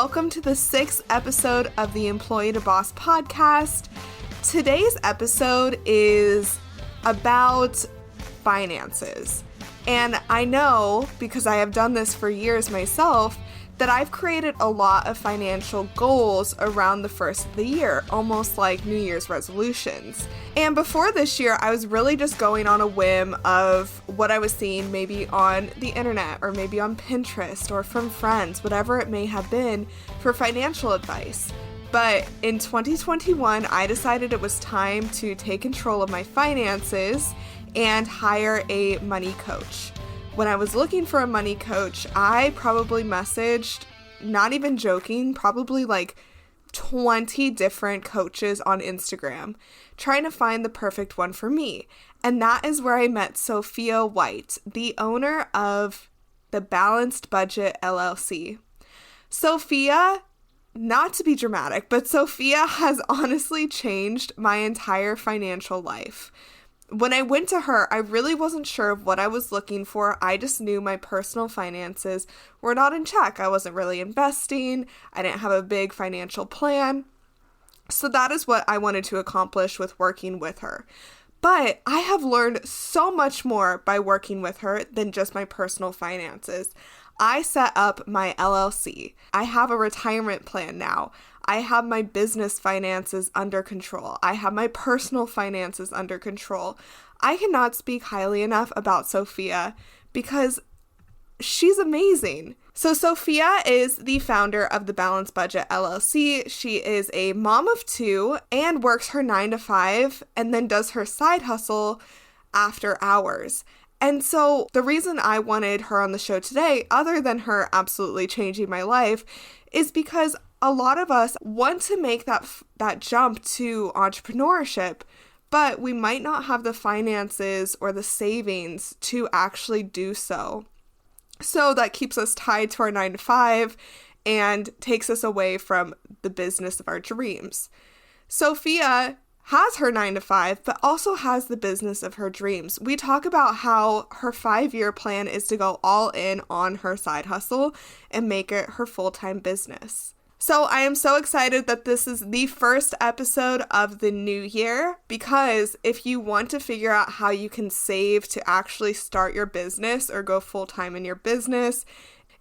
welcome to the sixth episode of the Employee to Boss podcast. Today's episode is about finances. And I know, because I have done this for years myself, that I've created a lot of financial goals around the first of the year, almost like New Year's resolutions. And before this year, I was really just going on a whim of what I was seeing maybe on the internet or maybe on Pinterest or from friends, whatever it may have been, for financial advice. But in 2021, I decided it was time to take control of my finances and hire a money coach. When I was looking for a money coach, I probably messaged, not even joking, probably like 20 different coaches on Instagram, trying to find the perfect one for me. And that is where I met Sophia White, the owner of the Balanced Budget LLC. Sophia, not to be dramatic, but Sophia has honestly changed my entire financial life. When I went to her, I really wasn't sure of what I was looking for. I just knew my personal finances were not in check. I wasn't really investing. I didn't have a big financial plan. So that is what I wanted to accomplish with working with her. But I have learned so much more by working with her than just my personal finances. I set up my LLC. I have a retirement plan now. I have my business finances under control. I have my personal finances under control. I cannot speak highly enough about Sophia because she's amazing. So Sophia is the founder of the Balanced Budget LLC. She is a mom of two and works her 9 to 5 and then does her side hustle after hours. And so the reason I wanted her on the show today, other than her absolutely changing my life, is because a lot of us want to make that jump to entrepreneurship, but we might not have the finances or the savings to actually do so. So that keeps us tied to our 9 to 5 and takes us away from the business of our dreams. Sophia has her 9 to 5, but also has the business of her dreams. We talk about how her 5-year plan is to go all in on her side hustle and make it her full-time business. So I am so excited that this is the first episode of the new year, because if you want to figure out how you can save to actually start your business or go full-time in your business,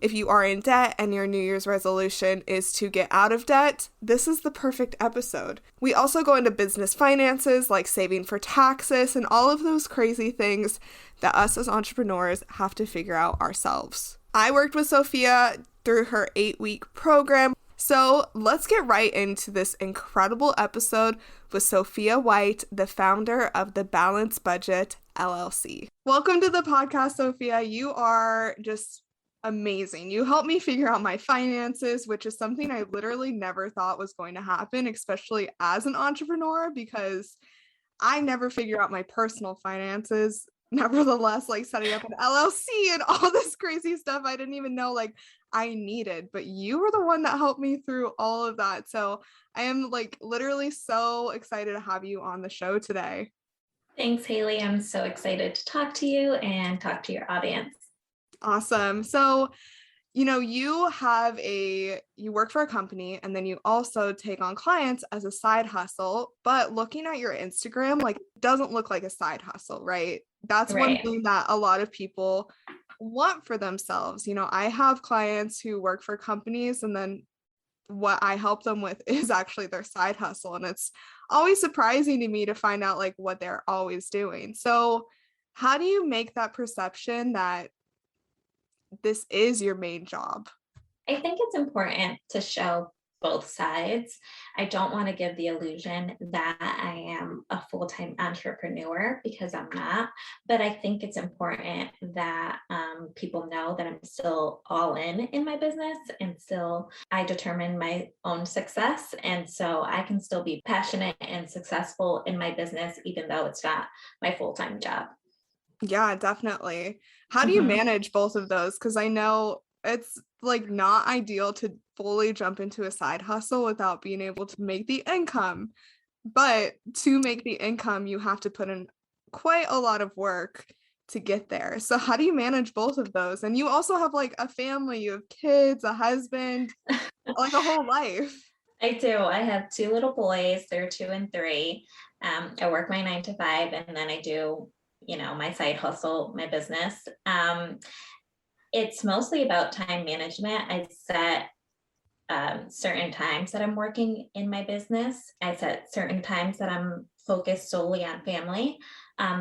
if you are in debt and your New Year's resolution is to get out of debt, this is the perfect episode. We also go into business finances like saving for taxes and all of those crazy things that us as entrepreneurs have to figure out ourselves. I worked with Sophia through her 8-week program. So let's get right into this incredible episode with Sophia White, the founder of the Balanced Budget LLC. Welcome to the podcast, Sophia. You are just amazing. You helped me figure out my finances, which is something I literally never thought was going to happen, especially as an entrepreneur, because I never figure out my personal finances. Nevertheless, like setting up an LLC and all this crazy stuff I didn't even know I needed, but you were the one that helped me through all of that. So I am literally so excited to have you on the show today. Thanks, Haley. I'm so excited to talk to you and talk to your audience. Awesome. So, you work for a company and then you also take on clients as a side hustle, but looking at your Instagram, doesn't look like a side hustle, right? That's right. One thing that a lot of people want for themselves. I have clients who work for companies and then what I help them with is actually their side hustle. And it's always surprising to me to find out what they're always doing. So how do you make that perception that this is your main job? I think it's important to show both sides. I don't want to give the illusion that I am a full-time entrepreneur, because I'm not, but I think it's important that people know that I'm still all in my business, and still I determine my own success. And so I can still be passionate and successful in my business, even though it's not my full-time job. Yeah, definitely. How do you manage both of those? Because I know it's not ideal to fully jump into a side hustle without being able to make the income. But to make the income, you have to put in quite a lot of work to get there. So how do you manage both of those? And you also have a family, you have kids, a husband. like a whole life. I do. I have two little boys. They're 2 and 3. I work my 9 to 5, and then I do, my side hustle, my business. It's mostly about time management. I set certain times that I'm working in my business. I set certain times that I'm focused solely on family.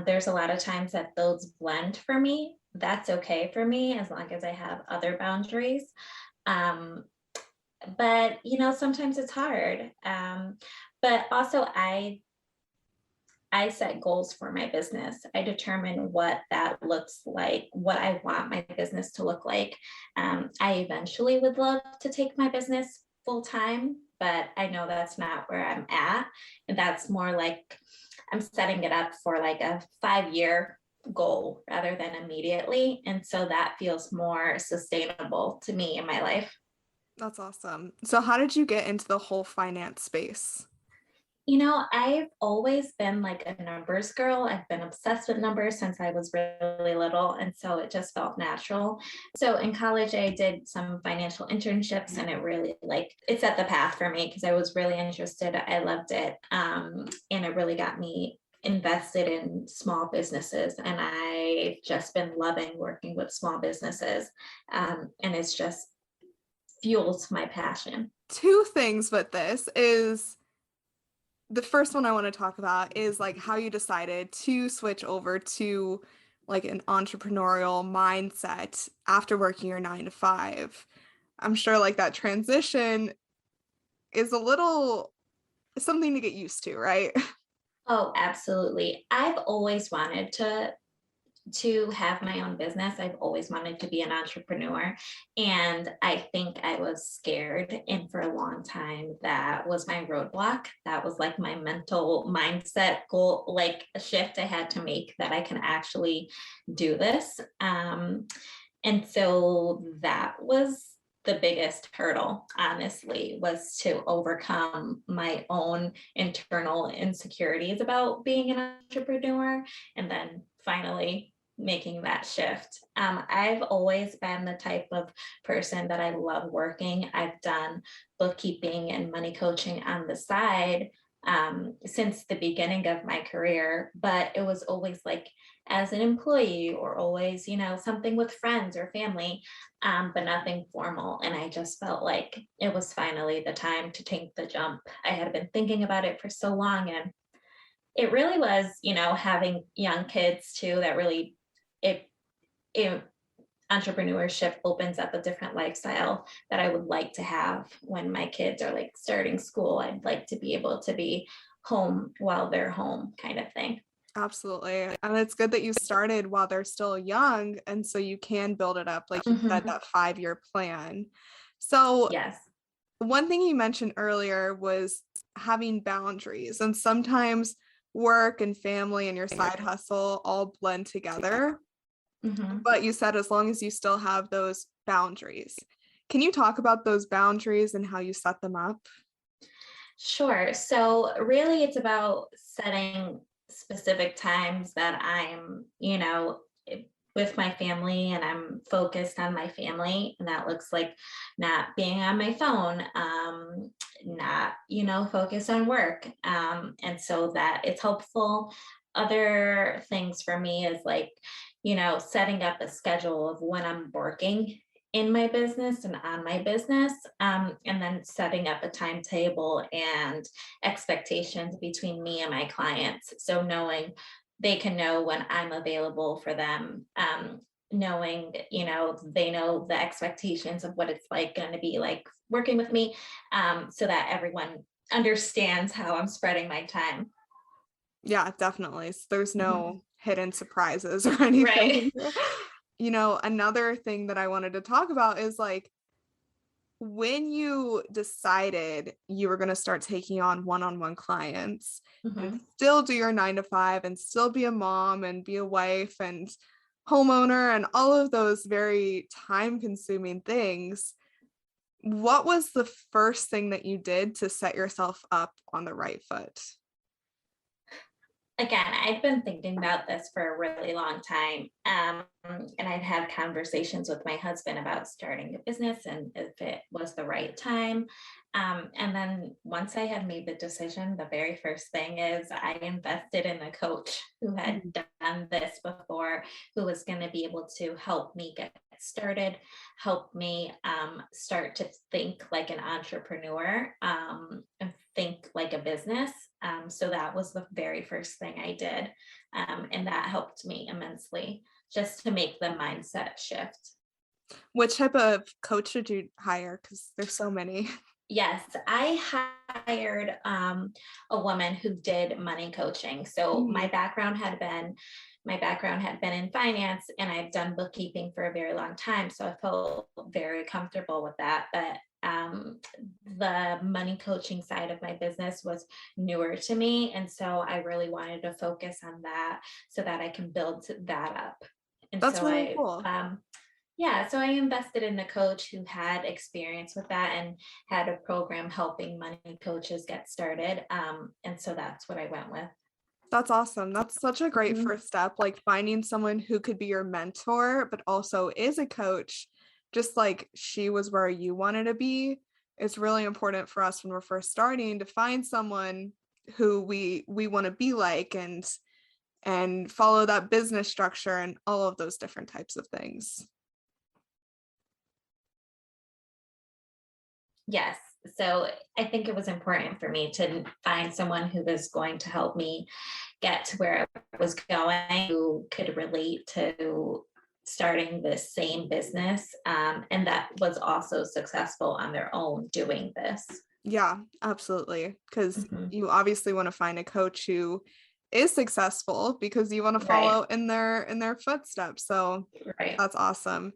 There's a lot of times that those blend for me. That's okay for me as long as I have other boundaries. Um, but sometimes it's hard. But also I set goals for my business. I determine what that looks like, what I want my business to look like. I eventually would love to take my business full time, but I know that's not where I'm at. And that's more like I'm setting it up for like a 5-year goal rather than immediately. And so that feels more sustainable to me in my life. That's awesome. So how did you get into the whole finance space? I've always been like a numbers girl. I've been obsessed with numbers since I was really little. And so it just felt natural. So in college, I did some financial internships, and it set the path for me because I was really interested. I loved it. And it really got me invested in small businesses. And I've just been loving working with small businesses. And it's just fuels my passion. Two things with this is the first one I want to talk about is like how you decided to switch over to like an entrepreneurial mindset after working your 9 to 5. I'm sure like that transition is a little something to get used to, right? Oh, absolutely. I've always wanted to have my own business. I've always wanted to be an entrepreneur. And I think I was scared. And for a long time, that was my roadblock. That was like my mental mindset goal, like a shift I had to make that I can actually do this. And so that was the biggest hurdle, honestly, was to overcome my own internal insecurities about being an entrepreneur. And then finally making that shift. I've always been the type of person that I love working. I've done bookkeeping and money coaching on the side since the beginning of my career, but it was always like as an employee or always, something with friends or family, but nothing formal. And I just felt like it was finally the time to take the jump. I had been thinking about it for so long, and it really was, having young kids too, that really it entrepreneurship opens up a different lifestyle that I would like to have when my kids are like starting school. I'd like to be able to be home while they're home, kind of thing. Absolutely. And it's good that you started while they're still young. And so you can build it up, like you said, Mhm. that 5-year plan. So Yes. one thing you mentioned earlier was having boundaries. And sometimes work and family and your side hustle all blend together. Mhm. But you said as long as you still have those boundaries. Can you talk about those boundaries and how you set them up? Sure. So really it's about setting specific times that I'm, with my family and I'm focused on my family. And that looks like not being on my phone, not, focused on work. And so that it's helpful. Other things for me is like, setting up a schedule of when I'm working in my business and on my business, and then setting up a timetable and expectations between me and my clients. So knowing they can know when I'm available for them, knowing, they know the expectations of what it's like going to be like working with me, so that everyone understands how I'm spreading my time. Yeah, definitely. There's Mhm. no hidden surprises or Right. anything. Another thing that I wanted to talk about is like when you decided you were going to start taking on one-on-one clients and Mhm. still do your 9 to 5 and still be a mom and be a wife and homeowner and all of those very time-consuming things, what was the first thing that you did to set yourself up on the right foot? again, I'd been thinking about this for a really long time. And I'd had conversations with my husband about starting a business and if it was the right time. And then once I had made the decision, the very first thing is I invested in a coach who had Mhm. done this before, who was going to be able to help me get started, help me start to think like an entrepreneur, and think like a business. So that was the very first thing I did. And that helped me immensely just to make the mindset shift. Which type of coach did you hire? Because there's so many. Yes, I hired a woman who did money coaching. So Mhm. my background had been in finance, and I've done bookkeeping for a very long time. So I felt very comfortable with that. But the money coaching side of my business was newer to me, and so I really wanted to focus on that so that I can build that up. And That's so really cool. yeah, so I invested in a coach who had experience with that and had a program helping money coaches get started. And so that's what I went with. That's awesome. That's such a great Mhm. first step, like finding someone who could be your mentor, but also is a coach, just like she was where you wanted to be. It's really important for us when we're first starting to find someone who we want to be like and follow that business structure and all of those different types of things. Yes. So I think it was important for me to find someone who was going to help me get to where I was going, who could relate to starting the same business, and that was also successful on their own doing this. Yeah, absolutely. Because Mhm. you obviously want to find a coach who is successful because you want to Right, follow in their footsteps. So right. that's awesome.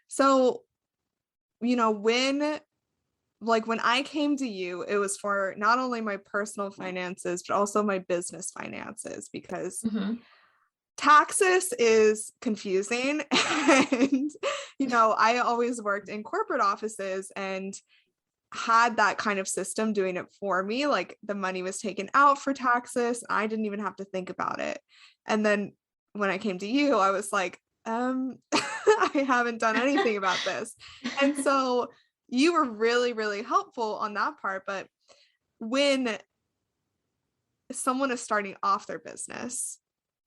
So, when when I came to you, it was for not only my personal finances, but also my business finances because Mhm. taxes is confusing. And, I always worked in corporate offices and had that kind of system doing it for me. Like the money was taken out for taxes. I didn't even have to think about it. And then when I came to you, I was like, I haven't done anything about this. And so you were really, really helpful on that part. But when someone is starting off their business,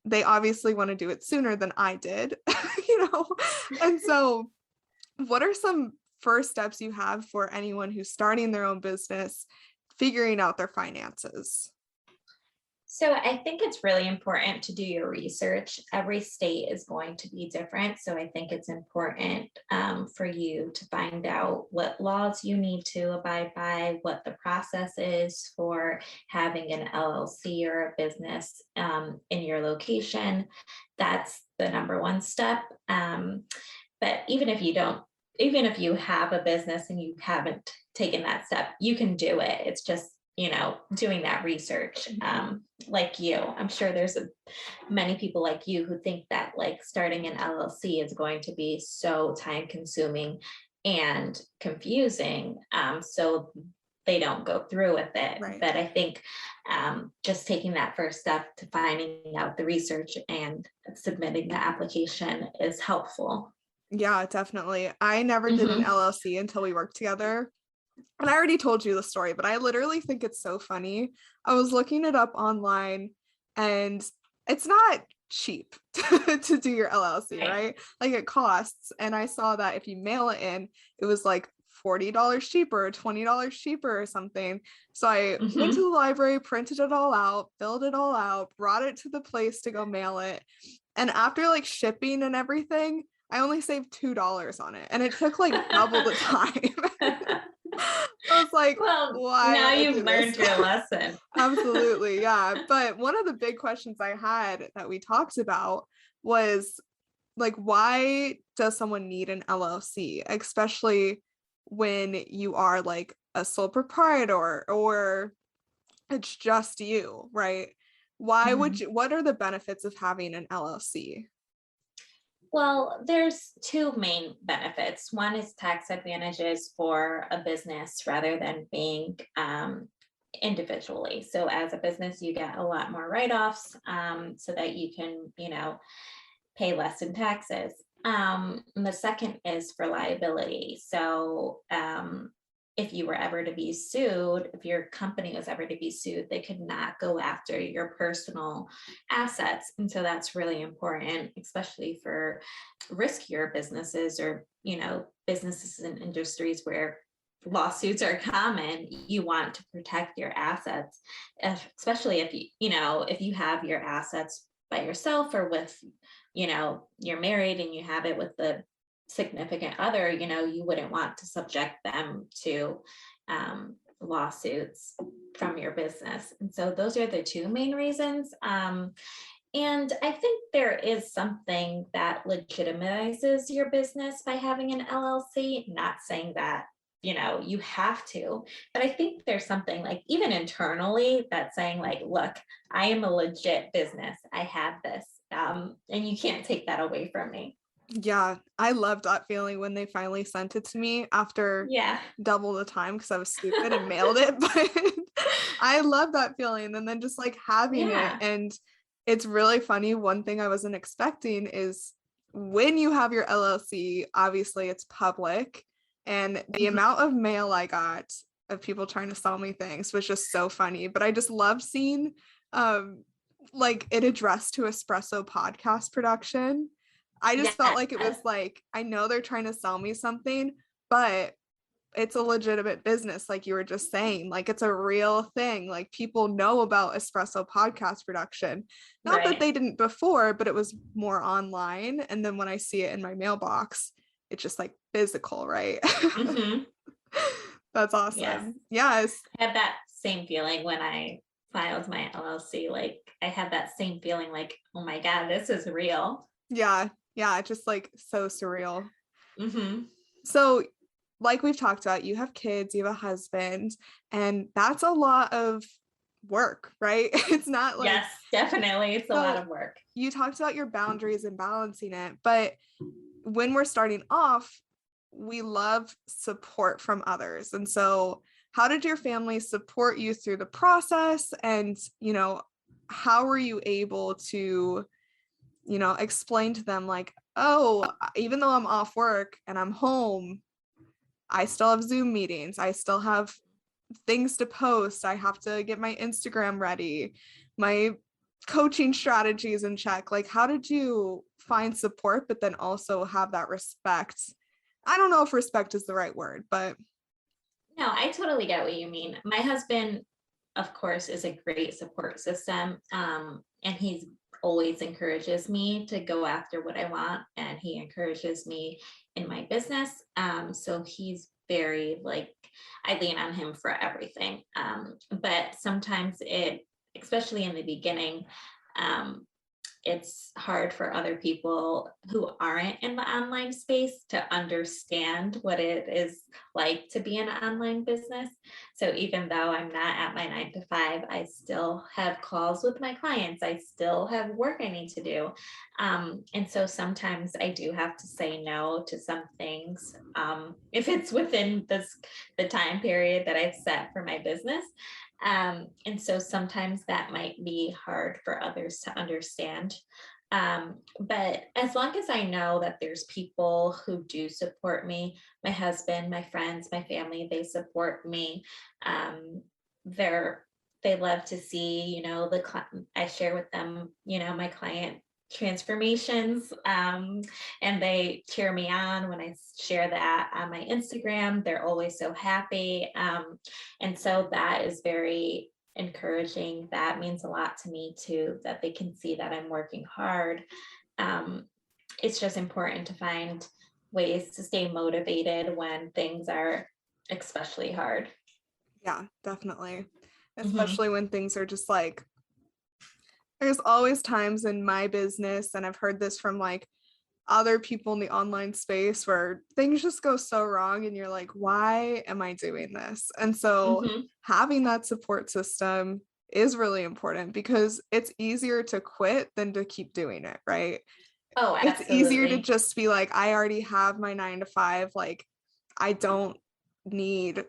they obviously want to do it sooner than I did, you know? And so what are some first steps you have for anyone who's starting their own business, figuring out their finances? So I think it's really important to do your research. Every state is going to be different. So I think it's important for you to find out what laws you need to abide by, what the process is for having an LLC or a business in your location. That's the number one step. But even if you have a business and you haven't taken that step, you can do it. It's just, doing that research. Like you, I'm sure there's many people like you who think that like starting an LLC is going to be so time consuming and confusing. So they don't go through with it. Right. But I think just taking that first step to finding out the research and submitting the application is helpful. Yeah, definitely. I never did an Mhm. LLC until we worked together. And I already told you the story, but I literally think it's so funny. I was looking it up online and it's not cheap to do your LLC, Right. right? Like it costs. And I saw that if you mail it in, it was like $40 cheaper, $20 cheaper or something. So I went to Mhm. the library, printed it all out, filled it all out, brought it to the place to go mail it. And after like shipping and everything, I only saved $2 on it. And it took like double the time. I was like, Well, why now did I you've do this? learned your lesson. Absolutely, yeah. But one of the big questions I had that we talked about was like, why does someone need an LLC, especially when you are like a sole proprietor or it's just you, right? Why would Mhm. you, what are the benefits of having an LLC? Well, there's two main benefits. One is tax advantages for a business rather than being individually. So as a business, you get a lot more write-offs, so that you can, pay less in taxes. And the second is for liability. So if you were ever to be sued, if your company was ever to be sued, they could not go after your personal assets. And so that's really important, especially for riskier businesses, or, businesses and industries where lawsuits are common. You want to protect your assets, especially if if you have your assets by yourself, or with, you're married and you have it with the significant other, you wouldn't want to subject them to lawsuits from your business. And so those are the two main reasons. And I think there is something that legitimizes your business by having an LLC. Not saying that, you have to, but I think there's something, like, even internally, that's saying, like, look, I am a legit business. I have this. And you can't take that away from me. Yeah, I loved that feeling when they finally sent it to me after double the time, because I was stupid and mailed it. But I love that feeling. And then just like having it. And it's really funny. One thing I wasn't expecting is when you have your LLC, obviously it's public. And the amount of mail I got of people trying to sell me things was just so funny. But I just loved seeing like it addressed to espresso podcast production. I just felt like it was like, I know they're trying to sell me something, but it's a legitimate business. Like you were just saying, like it's a real thing. Like people know about espresso podcast production. Not that they didn't before, but it was more online. And then when I see it in my mailbox, it's just like physical, right? Mm-hmm. That's awesome. Yes. I had that same feeling when I filed my LLC. Like I had that same feeling, like, oh my God, this is real. Yeah, just like so surreal. Mm-hmm. So like we've talked about, you have kids, you have a husband, and that's a lot of work, right? It's not like... Yes, definitely. It's a lot of work. You talked about your boundaries and balancing it, but when we're starting off, we love support from others. And so how did your family support you through the process? And, how were you able to explain to them, like, oh, even though I'm off work and I'm home, I still have Zoom meetings. I still have things to post. I have to get my Instagram ready, my coaching strategies in check. Like, how did you find support, but then also have that respect? I don't know if respect is the right word, but. No, I totally get what you mean. My husband, of course, is a great support system. And he's always encourages me to go after what I want, and he encourages me in my business. So he's very, like, I lean on him for everything. But sometimes especially in the beginning, it's hard for other people who aren't in the online space to understand what it is like to be an online business. So even though I'm not at my 9 to 5, I still have calls with my clients. I still have work I need to do. And so sometimes I do have to say no to some things, if it's within the time period that I've set for my business. And so sometimes that might be hard for others to understand. But as long as I know that there's people who do support me, my husband, my friends, my family, they support me. They love to see, I share with them, my client transformations, and they cheer me on when I share that on my Instagram. They're always so happy, and so that is very encouraging. That means a lot to me too, that they can see that I'm working hard. It's just important to find ways to stay motivated when things are especially hard. Yeah, definitely. Especially when things are just like, there's always times in my business, and I've heard this from like other people in the online space, where things just go so wrong and you're like, why am I doing this? And so having that support system is really important, because it's easier to quit than to keep doing it, right? Oh, absolutely. It's easier to just be like, I already have my 9 to 5. Like, I don't need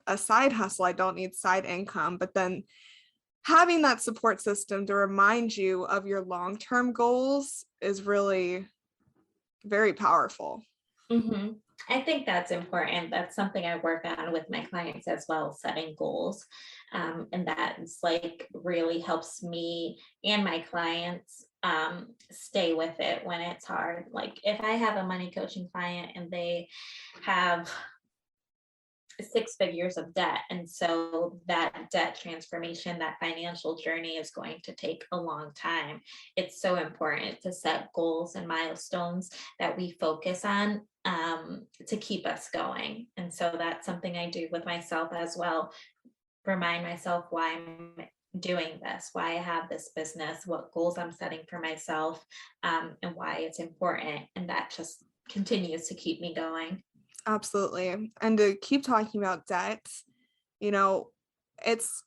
a side hustle. I don't need side income. But then having that support system to remind you of your long-term goals is really very powerful. Mm-hmm. I think that's important. That's something I work on with my clients as well, setting goals. And that is like really helps me and my clients stay with it when it's hard. Like if I have a money coaching client and they have 6 figures of debt. And so that debt transformation, that financial journey is going to take a long time. It's so important to set goals and milestones that we focus on to keep us going. And so that's something I do with myself as well. Remind myself why I'm doing this, why I have this business, what goals I'm setting for myself, and why it's important. And that just continues to keep me going. Absolutely. And to keep talking about debt, it's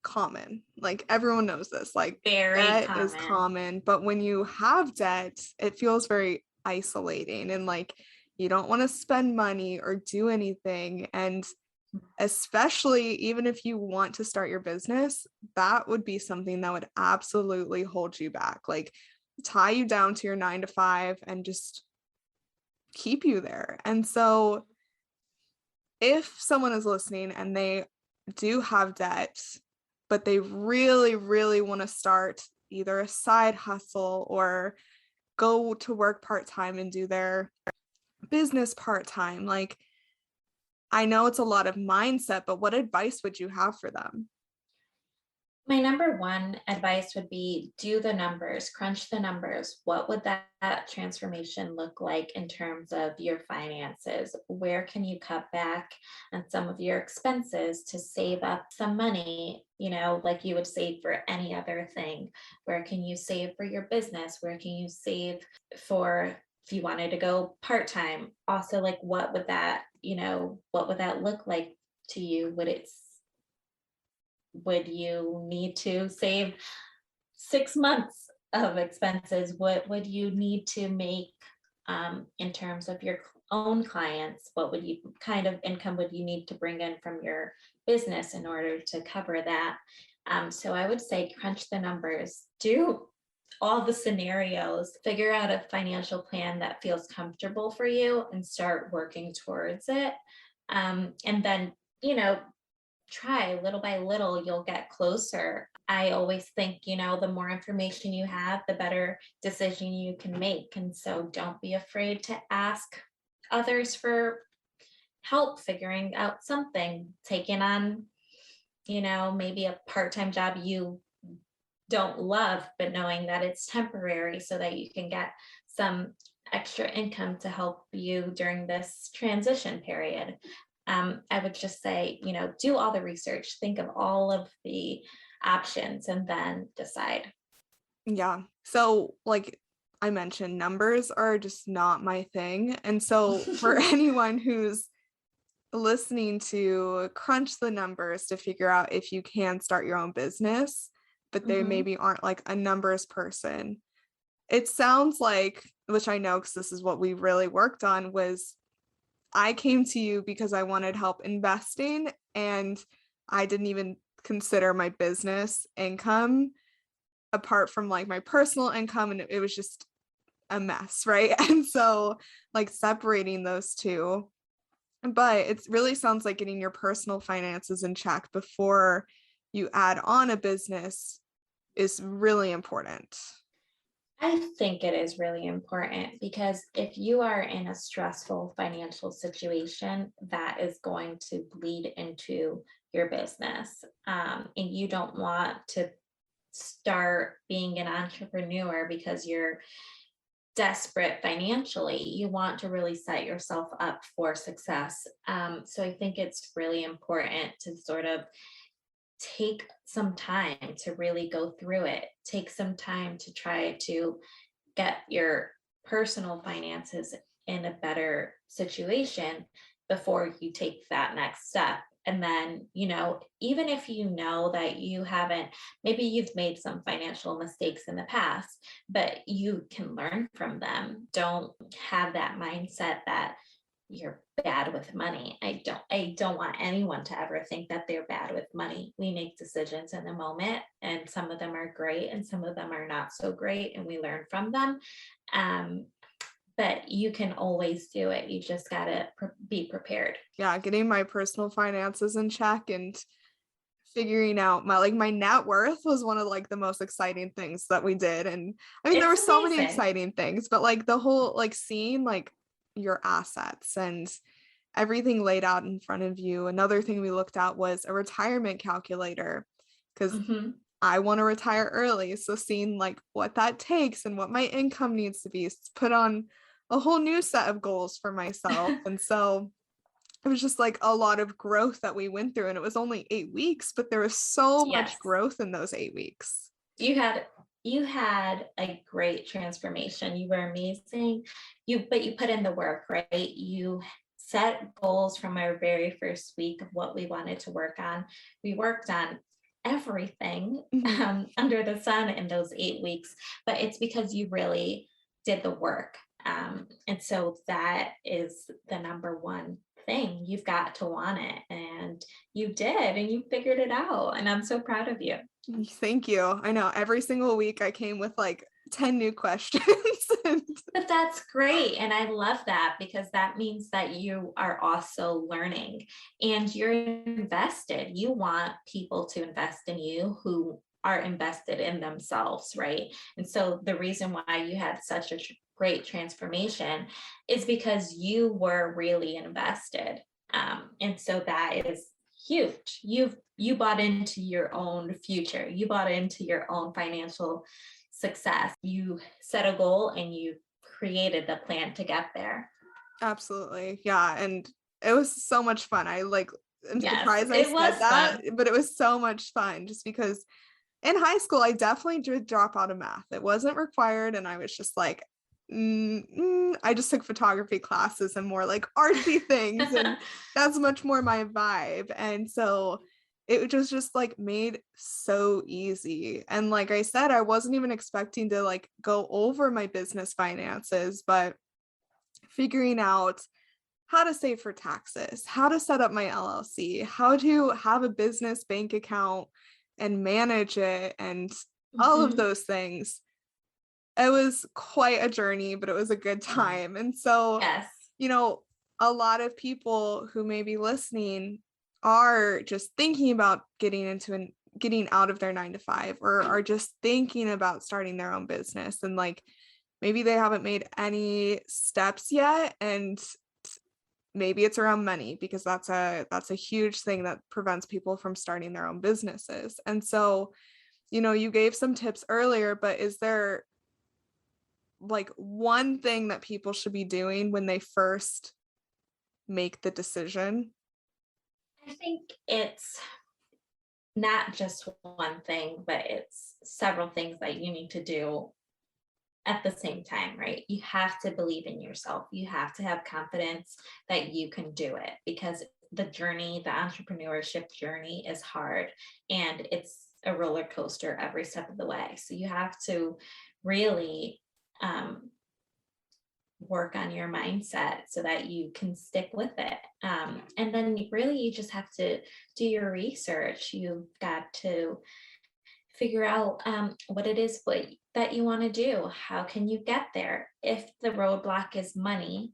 common. Like everyone knows this. Like Very debt common. is common, but when you have debt, it feels very isolating and like you don't want to spend money or do anything. And especially even if you want to start your business, that would be something that would absolutely hold you back. Like tie you down to your 9 to 5 and just keep you there. And so if someone is listening and they do have debt, but they really, really want to start either a side hustle or go to work part-time and do their business part-time, like I know it's a lot of mindset, but what advice would you have for them? My number one advice would be do the numbers, crunch the numbers. What would that transformation look like in terms of your finances? Where can you cut back on some of your expenses to save up some money, like you would save for any other thing? Where can you save for your business? Where can you save for if you wanted to go part-time? Also, like what would that look like to you? Would you need to save 6 months of expenses? What would you need to make in terms of your own clients? What kind of income would you need to bring in from your business in order to cover that? So I would say crunch the numbers, do all the scenarios, figure out a financial plan that feels comfortable for you and start working towards it. And then, try little by little, you'll get closer. I always think, the more information you have, the better decision you can make. And so don't be afraid to ask others for help figuring out something, taking on, maybe a part-time job you don't love, but knowing that it's temporary so that you can get some extra income to help you during this transition period. I would just say, do all the research, think of all of the options, and then decide. Yeah. So, like I mentioned, numbers are just not my thing. And so, for anyone who's listening to crunch the numbers to figure out if you can start your own business, but they maybe aren't like a numbers person, it sounds like, which I know because this is what we really worked on, was I came to you because I wanted help investing and I didn't even consider my business income apart from like my personal income, and it was just a mess, right? And so like separating those two, but it really sounds like getting your personal finances in check before you add on a business is really important. I think it is really important because if you are in a stressful financial situation, that is going to bleed into your business. And you don't want to start being an entrepreneur because you're desperate financially. You want to really set yourself up for success. So I think it's really important to sort of take some time to really go through it. Take some time to try to get your personal finances in a better situation before you take that next step. And then, even if you know that you haven't, maybe you've made some financial mistakes in the past, but you can learn from them. Don't have that mindset that you're bad with money. I don't want anyone to ever think that they're bad with money. We make decisions in the moment, and some of them are great and some of them are not so great, and we learn from them. But you can always do it. You just got to be prepared. Yeah, getting my personal finances in check and figuring out my net worth was one of like the most exciting things that we did. And I mean, there were It's so many amazing. exciting things, but like the whole like seeing like your assets and everything laid out in front of you. Another thing we looked at was a retirement calculator, because Mhm. I want to retire early. So seeing like what that takes and what my income needs to be is put on a whole new set of goals for myself. And so it was just like a lot of growth that we went through. And it was only 8 weeks, but there was so Yes. much growth in those 8 weeks. You had a great transformation. You were amazing. But you put in the work, right? You set goals from our very first week of what we wanted to work on. We worked on everything Mhm. under the sun in those 8 weeks, but it's because you really did the work. And so that is the number one thing. You've got to want it, and you did, and you figured it out. And I'm so proud of you. Thank you. I know every single week I came with like 10 new questions. And But that's great. And I love that, because that means that you are also learning and you're invested. You want people to invest in you who are invested in themselves, right? And so the reason why you had such a great transformation is because you were really invested. And so that is huge. You bought into your own future. You bought into your own financial success. You set a goal and you created the plan to get there. absolutely. Yeah. And it was so much fun. I'm Yes, surprised I it was said that, fun. but it was so much fun just because in high school, I definitely did drop out of math. It wasn't required. And I was just like, I just took photography classes and more like artsy things. And that's much more my vibe. And so it just like made so easy. And like I said, I wasn't even expecting to like go over my business finances, but figuring out how to save for taxes, how to set up my LLC, how to have a business bank account and manage it, and all of Mhm. those things. It was quite a journey, but it was a good time. And so, Yes. you know, a lot of people who may be listening are just thinking about getting out of their 9 to 5, or are just thinking about starting their own business. And like maybe they haven't made any steps yet. And maybe it's around money, because that's a huge thing that prevents people from starting their own businesses. And so, you gave some tips earlier, but is there like one thing that people should be doing when they first make the decision? I think it's not just one thing, but it's several things that you need to do at the same time, right? You have to believe in yourself. You have to have confidence that you can do it, because the journey, the entrepreneurship journey is hard, and it's a roller coaster every step of the way. So you have to really um, work on your mindset so that you can stick with it. And then you just have to do your research. You've got to figure out what it is that you want to do. How can you get there? If the roadblock is money,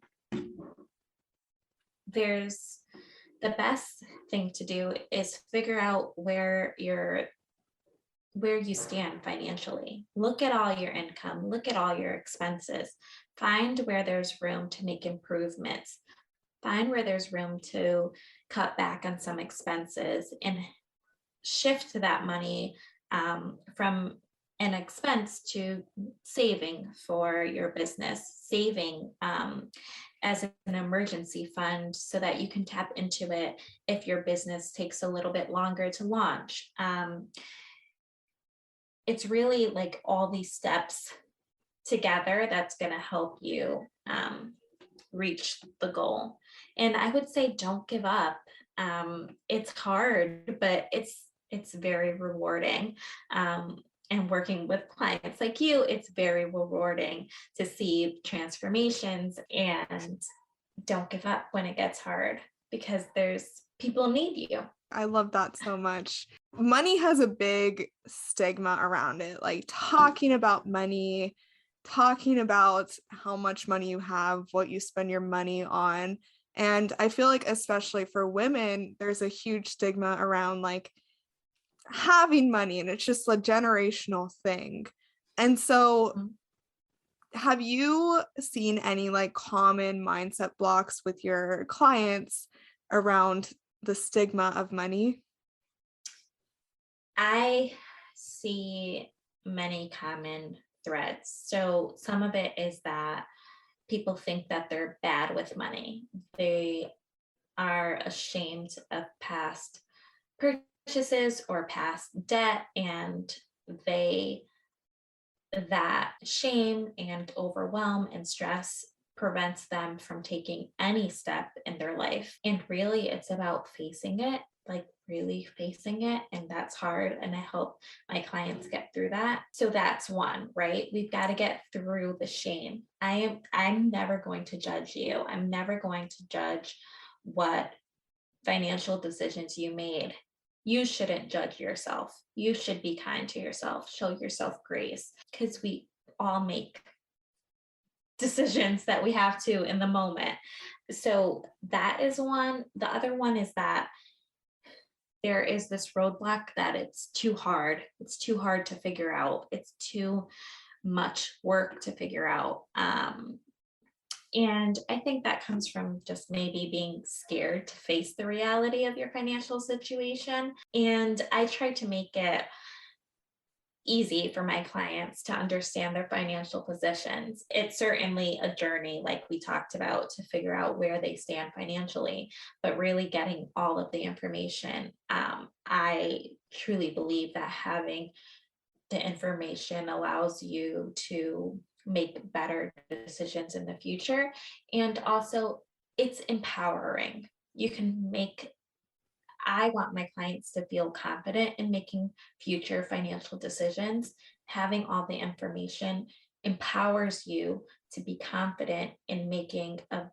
there's the best thing to do is figure out where you stand financially. Look at all your income, look at all your expenses, find where there's room to make improvements, find where there's room to cut back on some expenses, and shift that money from an expense to saving for your business, saving as an emergency fund so that you can tap into it if your business takes a little bit longer to launch. It's really like all these steps together that's going to help you reach the goal. And I would say don't give up. It's hard, but it's very rewarding. And working with clients like you, it's very rewarding to see transformations and don't give up when it gets hard, because there's people need you. I love that so much. Money has a big stigma around it, like talking about money, talking about how much money you have, what you spend your money on. And I feel like, especially for women, there's a huge stigma around like having money, and it's just a generational thing. And so, have you seen any like common mindset blocks with your clients around the stigma of money? I see many common threads. So some of it is that people think that they're bad with money. They are ashamed of past purchases or past debt, and they that shame and overwhelm and stress prevents them from taking any step in their life. And really, it's about facing it, like really facing it. And that's hard. And I help my clients get through that. So that's one, right? We've got to get through the shame. I'm never going to judge you. I'm never going to judge what financial decisions you made. You shouldn't judge yourself. You should be kind to yourself, show yourself grace, because we all make decisions that we have to in the moment. So that is one. The other one is that there is this roadblock that it's too hard. It's too hard to figure out. It's too much work to figure out. And I think that comes from just maybe being scared to face the reality of your financial situation. And I try to make it easy for my clients to understand their financial positions. It's certainly a journey, like we talked about, to figure out where they stand financially, but really getting all of the information. I truly believe that having the information allows you to make better decisions in the future. And also, it's empowering. I want my clients to feel confident in making future financial decisions. Having all the information empowers you to be confident in making a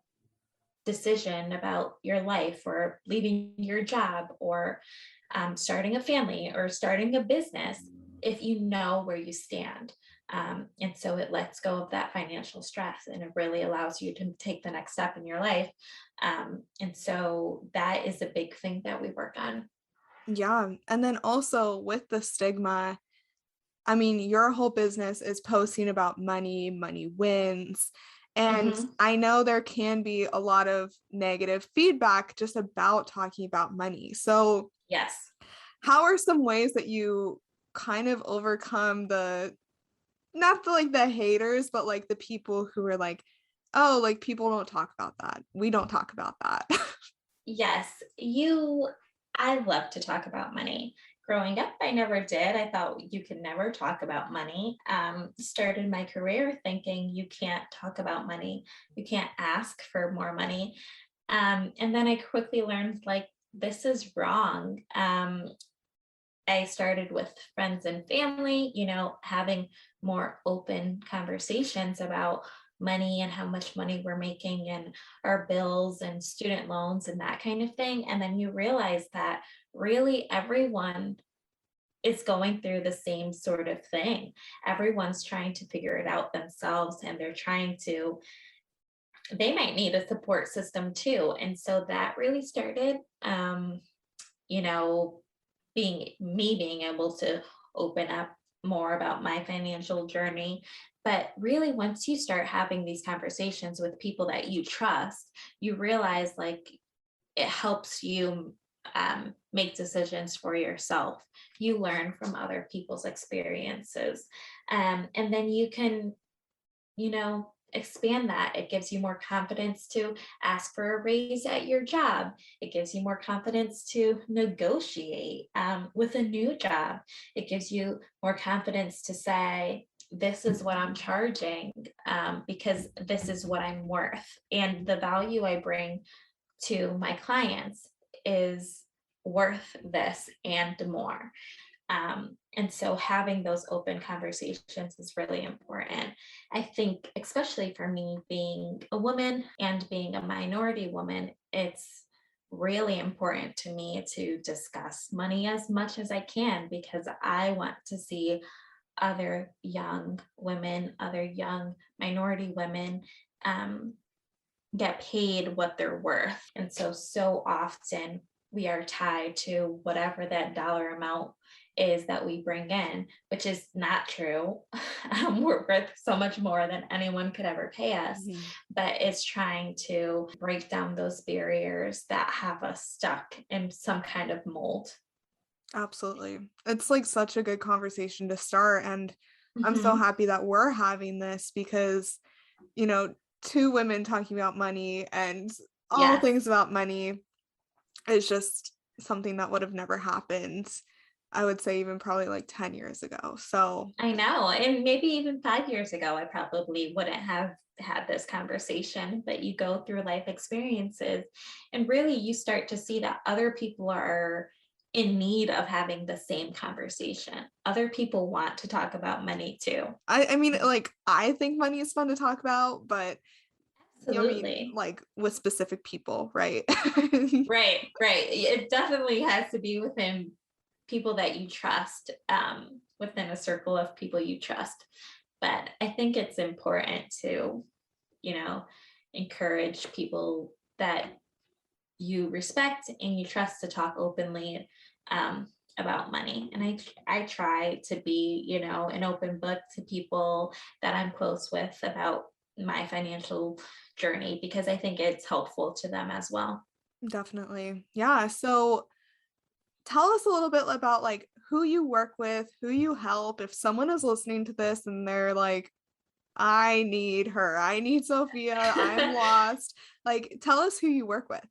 decision about your life, or leaving your job, or starting a family, or starting a business, if you know where you stand. And so it lets go of that financial stress, and it really allows you to take the next step in your life. And so that is a big thing that we work on. Yeah. And then also with the stigma, I mean, your whole business is posting about money, money wins. And Mhm. I know there can be a lot of negative feedback just about talking about money. So, Yes. how are some ways that you kind of overcome not the like the haters, but like the people who are like, oh, like people don't talk about that. We don't talk about that. Yes. I love to talk about money. Growing up, I never did. I thought you could never talk about money. Started my career thinking you can't talk about money, you can't ask for more money. And then I quickly learned, like, this is wrong. I started with friends and family, having more open conversations about money and how much money we're making, and our bills and student loans and that kind of thing. And then you realize that really everyone is going through the same sort of thing. Everyone's trying to figure it out themselves, and they might need a support system too. And so that really started, you know, being able to open up more about my financial journey. But really, once you start having these conversations with people that you trust, you realize, like, it helps you make decisions for yourself. You learn from other people's experiences. And then you can, expand that. It gives you more confidence to ask for a raise at your job. It gives you more confidence to negotiate with a new job. It gives you more confidence to say, this is what I'm charging, because this is what I'm worth. And the value I bring to my clients is worth this and more. And so having those open conversations is really important. I think, especially for me being a woman and being a minority woman, it's really important to me to discuss money as much as I can because I want to see other young women, other young minority women get paid what they're worth. And so often we are tied to whatever that dollar amount is that we bring in, which is not true. We're worth so much more than anyone could ever pay us, but it's trying to break down those barriers that have us stuck in some kind of mold. Absolutely. It's like such a good conversation to start. And I'm so Mhm. happy that we're having this because, you know, two women talking about money and all Yes. things about money is just something that would have never happened. I would say even probably like 10 years ago. So, I know. And maybe even 5 years ago, I probably wouldn't have had this conversation, but you go through life experiences and really you start to see that other people are in need of having the same conversation. Other people want to talk about money too. I mean, like, I think money is fun to talk about, but you know, I mean, Absolutely. like with specific people, right? Right, right. It definitely has to be within people that you trust, within a circle of people you trust. But I think it's important to, you know, encourage people that you respect and you trust to talk openly about money. And I try to be, an open book to people that I'm close with about my financial journey because I think it's helpful to them as well. Definitely. Yeah. So tell us a little bit about like who you work with, who you help. If someone is listening to this and they're like, I need her, I need Sophia, I'm lost. Like, tell us who you work with.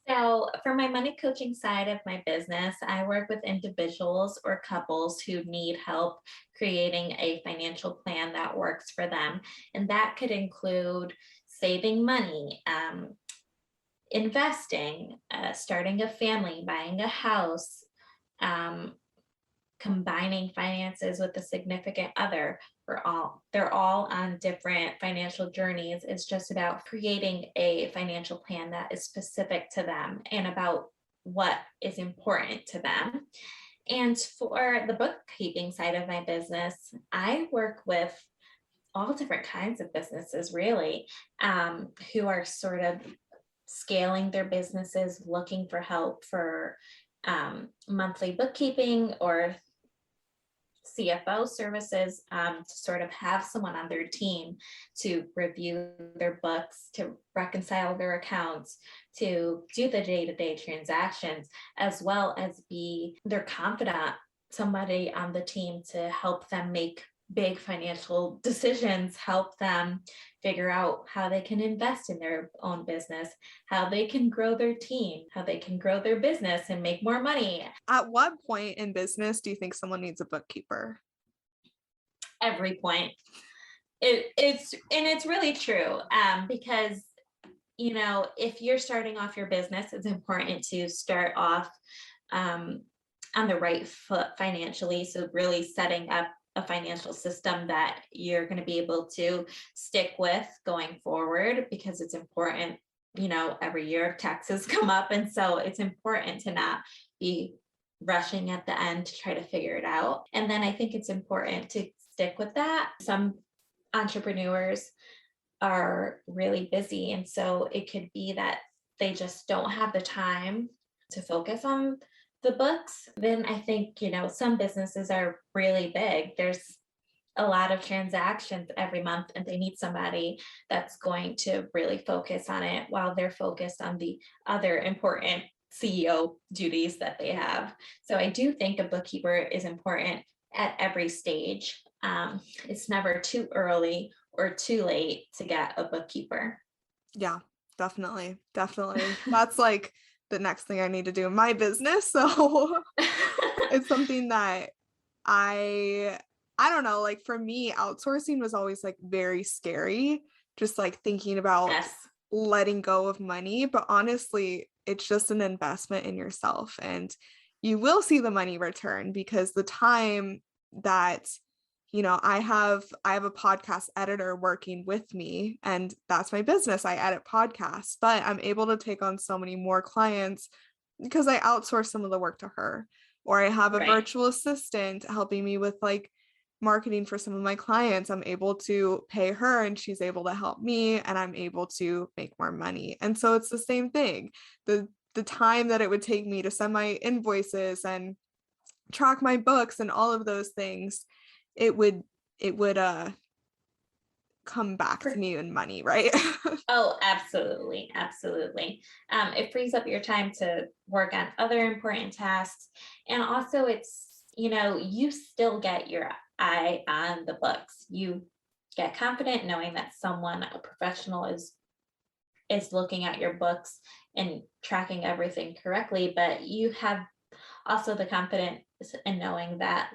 So, for my money coaching side of my business, I work with individuals or couples who need help creating a financial plan that works for them. And that could include saving money, investing, starting a family, buying a house, um, combining finances with a significant other. They're all on different financial journeys. It's just about creating a financial plan that is specific to them and about what is important to them. And for the bookkeeping side of my business, I work with all different kinds of businesses really, who are sort of scaling their businesses, looking for help for monthly bookkeeping or CFO services, to sort of have someone on their team to review their books, to reconcile their accounts, to do the day-to-day transactions, as well as be their confidant, somebody on the team to help them make big financial decisions, help them figure out how they can invest in their own business, how they can grow their team, how they can grow their business and make more money. At what point in business do you think someone needs a bookkeeper? Every point. It's really true, because if you're starting off your business, it's important to start off on the right foot financially. So really setting up a financial system that you're going to be able to stick with going forward because it's important. Every year taxes come up, and so it's important to not be rushing at the end to try to figure it out. And then I think it's important to stick with that. Some entrepreneurs are really busy, and so it could be that they just don't have the time to focus on the books. Then I think, some businesses are really big. There's a lot of transactions every month, and they need somebody that's going to really focus on it while they're focused on the other important CEO duties that they have. So I do think a bookkeeper is important at every stage. It's never too early or too late to get a bookkeeper. Yeah, definitely. Definitely. That's like the next thing I need to do in my business. So it's something that I don't know, like for me, outsourcing was always like very scary, just like thinking about Yes. letting go of money. But honestly, it's just an investment in yourself. And you will see the money return, because the time that, I have a podcast editor working with me, and that's my business. I edit podcasts, but I'm able to take on so many more clients because I outsource some of the work to her, or I have a virtual assistant helping me with like marketing for some of my clients. I'm able to pay her and she's able to help me, and I'm able to make more money. And so it's the same thing. The time that it would take me to send my invoices and track my books and all of those things, it would come back to me in money, right? Oh, absolutely. Absolutely. It frees up your time to work on other important tasks. And also it's, you still get your eye on the books. You get confident knowing that someone, a professional, is looking at your books and tracking everything correctly, but you have also the confidence in knowing that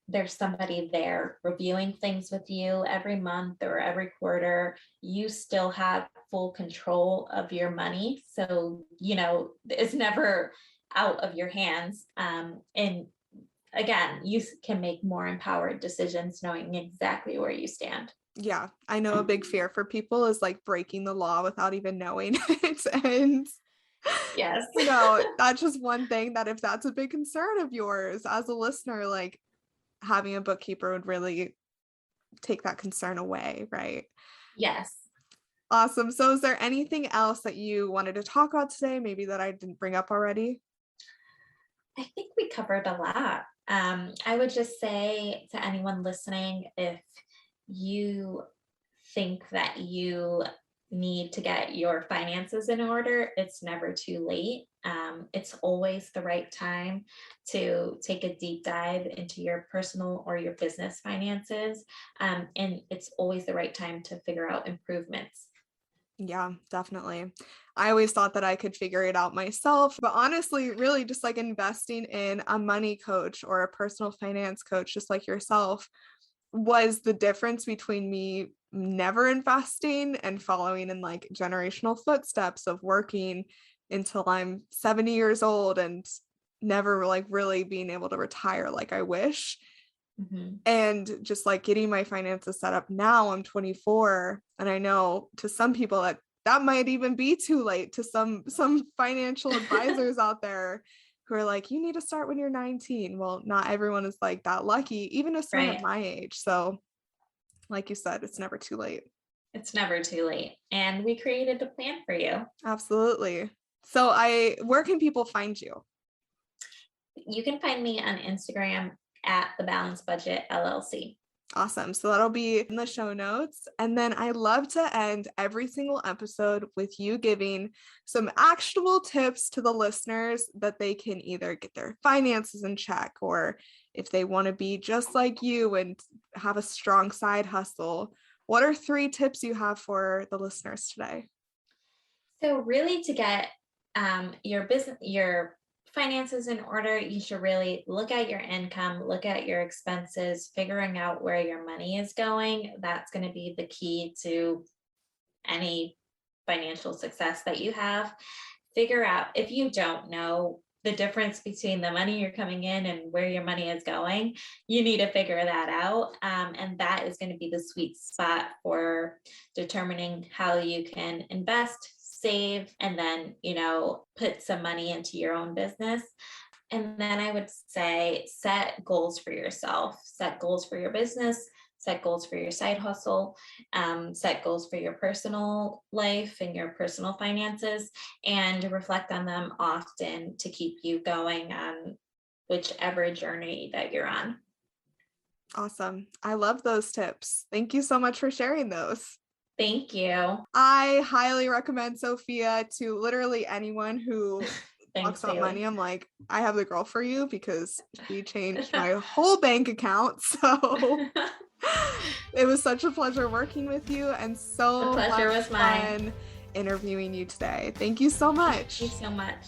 there's somebody there reviewing things with you every month or every quarter. You still have full control of your money. So, it's never out of your hands. And again, you can make more empowered decisions knowing exactly where you stand. Yeah, I know a big fear for people is like breaking the law without even knowing it. And yes, that's just one thing that if that's a big concern of yours as a listener, like having a bookkeeper would really take that concern away, right? Yes. Awesome. So is there anything else that you wanted to talk about today, maybe that I didn't bring up already? I think we covered a lot. I would just say to anyone listening, if you think that you need to get your finances in order, it's never too late. It's always the right time to take a deep dive into your personal or your business finances. And it's always the right time to figure out improvements. Yeah, definitely. I always thought that I could figure it out myself, but honestly, really just like investing in a money coach or a personal finance coach, just like yourself, was the difference between me never investing and following in like generational footsteps of working until I'm 70 years old and never like really being able to retire like I wish. Mm-hmm. And just like getting my finances set up now. I'm 24, and I know to some people that might even be too late, to some financial advisors out there who are like, you need to start when you're 19. Well, not everyone is like that lucky, even if someone at my age. So like you said, it's never too late. It's never too late. And we created a plan for you. Absolutely. So where can people find you? You can find me on Instagram at the Balanced Budget LLC. Awesome. So that'll be in the show notes. And then I love to end every single episode with you giving some actionable tips to the listeners that they can either get their finances in check, or if they want to be just like you and have a strong side hustle. What are 3 tips you have for the listeners today? So really, to get your finances in order, you should really look at your income, look at your expenses, figuring out where your money is going. That's going to be the key to any financial success that you have. Figure out, if you don't know the difference between the money you're coming in and where your money is going, you need to figure that out. And that is going to be the sweet spot for determining how you can invest, save, and then, put some money into your own business. And then I would say set goals for yourself, set goals for your business, set goals for your side hustle, set goals for your personal life and your personal finances, and reflect on them often to keep you going on whichever journey that you're on. Awesome. I love those tips. Thank you so much for sharing those. Thank you. I highly recommend Sophia to literally anyone who talks about money. I'm like, I have the girl for you, because she changed my whole bank account. So it was such a pleasure working with you, and so the pleasure was mine fun interviewing you today. Thank you so much. Thank you so much.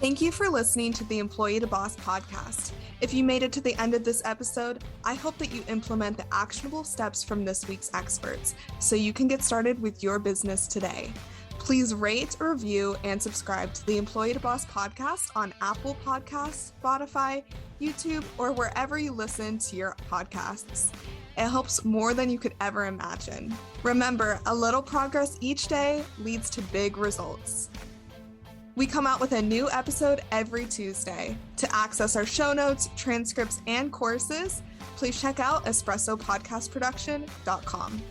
Thank you for listening to the Employee to Boss podcast. If you made it to the end of this episode, I hope that you implement the actionable steps from this week's experts so you can get started with your business today. Please rate, review, and subscribe to the Employee to Boss podcast on Apple Podcasts, Spotify, YouTube, or wherever you listen to your podcasts. It helps more than you could ever imagine. Remember, a little progress each day leads to big results. We come out with a new episode every Tuesday. To access our show notes, transcripts, and courses, please check out espressopodcastproduction.com.